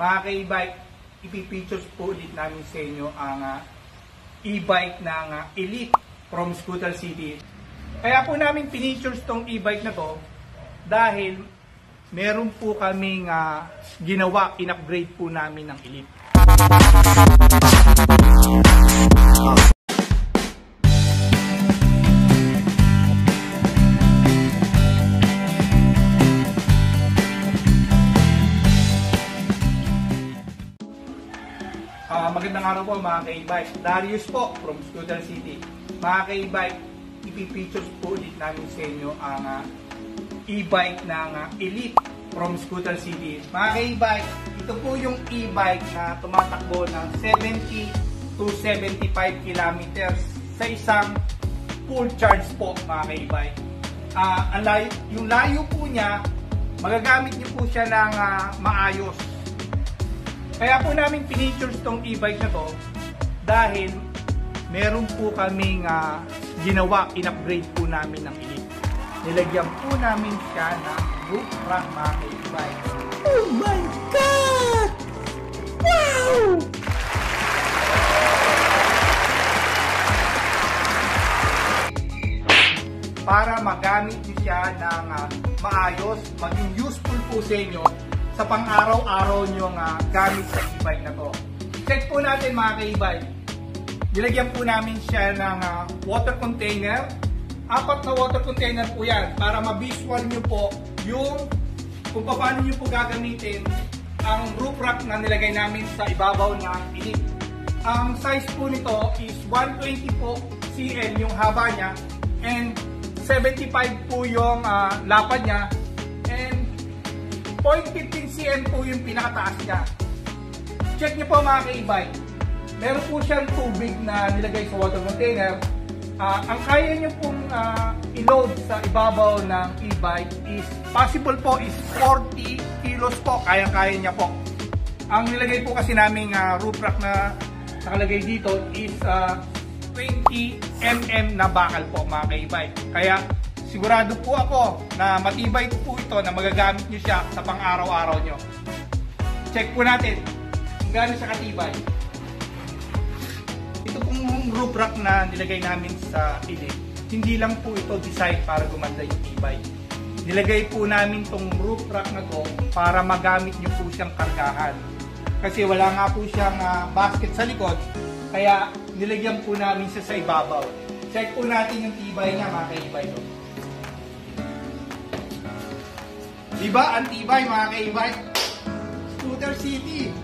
Mga ka-e-bike, ipipictures po ulit namin sa inyo ang e-bike ng Elite from Scooter City. Kaya po namin pinictures tong e-bike na to dahil meron po kaming ginawa, in-upgrade po namin ng Elite. Magandang araw po mga ka-e-bike. Darius po from Scooter City. Mga ka-e-bike, ipipictures po ulit namin sa inyo ang e-bike ng Elite from Scooter City. Mga ka-e-bike, ito po yung e-bike na tumatakbo ng 70 to 75 kilometers sa isang full charge po mga ka-e-bike. Yung layo po niya, magagamit niyo po siya ng maayos. Kaya po namin pinictures tong e-bike na to dahil meron po kaming ginawa, in-upgrade po namin ng Elite. Nilagyan po namin siya ng roof rack mga ka-e-bike. Oh my God! Wow! Para magamit niyo siya ng maayos, maging useful po sa inyo sa pang-araw-araw nyong gamit sa e-bike na to. Check po natin mga ka-e-bike. Nilagyan po namin siya ng water container. 4 na water container po yan para ma-visual nyo po yung kung paano nyo po gagamitin ang roof rack na nilagay namin sa ibabaw ng Elite. Ang size po nito is 120 po cm yung haba niya and 75 po yung lapad niya and 0.15 cm po yung pinakataas niya. Check niyo po mga ka-e-bike. Meron po siyang tubig na nilagay sa water container. Ang kaya niyo pong i-load sa ibabaw ng e-bike is possible po is 40 kilos po. Kaya-kaya niya po. Ang nilagay po kasi naming roof rack na nakalagay dito is 20 mm na bakal po mga ka-e-bike. Kaya sigurado po ako na matibay po ito na magagamit nyo siya sa pang-araw-araw nyo. Check po natin kung gaano siya katibay. Ito pong roof rack na nilagay namin sa Elite, hindi lang po ito design para gumanda yung e-bike. Nilagay po namin itong roof rack na to para magamit nyo po siyang kargahan. Kasi wala nga po siyang basket sa likod, kaya nilagyan po namin siya sa ibabaw. Check po natin yung tibay niya mga ka-e-bike. Diba? Ang tibay mga ka-e-bike. Scooter City.